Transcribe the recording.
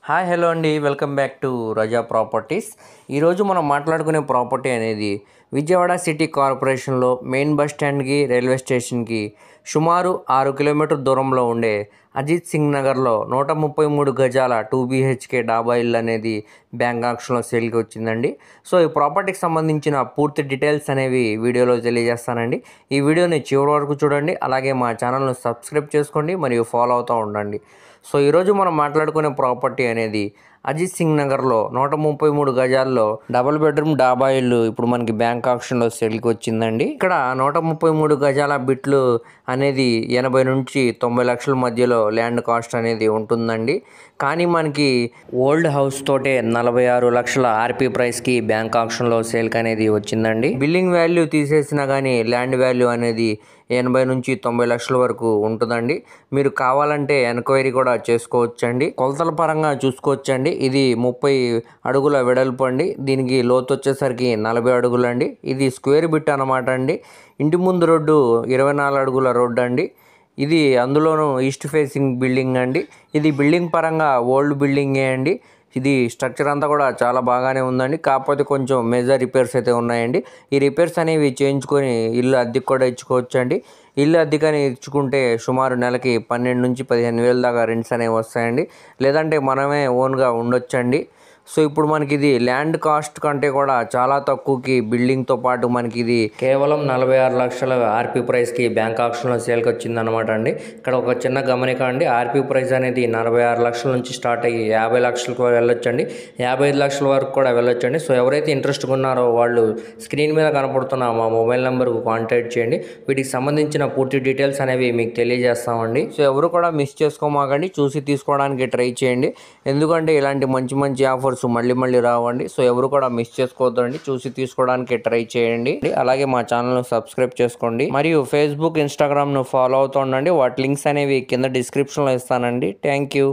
Hi hello అండి, welcome back to Raza Properties. ఈరోజు మనం మాట్లాడుకునే ప్రాపర్టీ అనేది విజయవాడ సిటీ కార్పొరేషన్లో మెయిన్ బస్ స్టాండ్కి రైల్వే స్టేషన్కి సుమారు 6 కిలోమీటర్ దూరంలో ఉండే అజిత్ సింగ్ నగర్లో 133 గజాల 2 BHK డాబా ఇల్లు అనేది బ్యాంక్ ఆక్షన్లో సేల్కి వచ్చిందండి. సో ఈ ప్రాపర్టీకి సంబంధించిన పూర్తి డీటెయిల్స్ అనేవి వీడియోలో తెలియజేస్తానండి. ఈ వీడియోని చివరి వరకు చూడండి, అలాగే మా ఛానల్ను సబ్స్క్రైబ్ చేసుకోండి మరియు ఫాలో అవుతూ ఉండండి. సో ఈరోజు మనం మాట్లాడుకునే ప్రాపర్టీ అనేది అజిత్ సింగ్ నగర్లో 133 గజాల్లో డబుల్ బెడ్రూమ్ డాబా ఇల్లు ఇప్పుడు మనకి బ్యాంక్ ఆక్షన్లో సేల్కి వచ్చిందండి. ఇక్కడ 133 గజాల బిట్లు అనేది 80 నుంచి 90 లక్షల మధ్యలో ల్యాండ్ కాస్ట్ అనేది ఉంటుందండి. కానీ మనకి ఓల్డ్ హౌస్ తోటే 46 లక్షల ఆర్పీ ప్రైస్కి బ్యాంక్ ఆక్షన్లో సేల్కి అనేది వచ్చిందండి. బిల్డింగ్ వాల్యూ తీసేసినా కానీ ల్యాండ్ వాల్యూ అనేది 80 నుంచి 90 లక్షల వరకు ఉంటుందండి. మీరు కావాలంటే ఎంక్వైరీ కూడా చేసుకోవచ్చండి. కొలతల పరంగా చూసుకోవచ్చండి. ఇది 30 అడుగుల వెడల్పు అండి. దీనికి లోతు వచ్చేసరికి 40 అడుగులు అండి. ఇది స్క్వేర్ బిట్ అనమాట అండి. ఇంటి ముందు రోడ్డు 24 అడుగుల రోడ్డు అండి. ఇది అందులోనూ ఈస్ట్ ఫేసింగ్ బిల్డింగ్ అండి. ఇది బిల్డింగ్ పరంగా ఓల్డ్ బిల్డింగే అండి. ఇది స్ట్రక్చర్ అంతా కూడా చాలా బాగానే ఉందండి. కాకపోతే కొంచెం మేజర్ రిపేర్స్ అయితే ఉన్నాయండి. ఈ రిపేర్స్ అనేవి చేయించుకొని ఇల్లు అద్దెకు కూడా ఇచ్చుకోవచ్చండి. ఇల్లు అద్దెకని ఇచ్చుకుంటే సుమారు నెలకి 12 నుంచి 15 వేల దాకా రెంట్స్ అనేవి వస్తాయండి. లేదంటే మనమే ఓన్గా ఉండొచ్చండి. సో ఇప్పుడు మనకి ఇది ల్యాండ్ కాస్ట్ కంటే కూడా చాలా తక్కువకి బిల్డింగ్తో పాటు మనకి ఇది కేవలం 46 లక్షల ఆర్పీ ప్రైస్కి బ్యాంక్ ఆక్షన్లో సేల్కి వచ్చిందనమాట అండి. ఇక్కడ ఒక చిన్న గమనిక అండి, ఆర్పీ ప్రైస్ అనేది 46 లక్షల నుంచి స్టార్ట్ అయ్యి 50 లక్షలకు వెళ్ళొచ్చండి, 55 లక్షల వరకు కూడా వెళ్ళొచ్చండి. సో ఎవరైతే ఇంట్రెస్ట్గా ఉన్నారో వాళ్ళు స్క్రీన్ మీద కనపడుతున్న మా మొబైల్ నెంబర్కు కాంటాక్ట్ చేయండి. వీటికి సంబంధించిన పూర్తి డీటెయిల్స్ అనేవి మీకు తెలియజేస్తామండి. సో ఎవరు కూడా మిస్ చేసుకోమాకండి, చూసి తీసుకోవడానికి ట్రై చేయండి. ఎందుకంటే ఇలాంటి మంచి మంచి ఆఫర్స్ మళ్ళీ రావండి. సో ఎవరు కూడా మిస్ చేసుకోవద్దండి, చూసి తీసుకోవడానికి ట్రై చేయండి. అలాగే మా ఛానల్ను సబ్స్క్రైబ్ చేసుకోండి మరియు ఫేస్బుక్, ఇన్స్టాగ్రామ్ను ఫాలో అవుతూ ఉండండి. వాటి లింక్స్ అనేవి కింద డిస్క్రిప్షన్లో ఇస్తానండి. Thank you.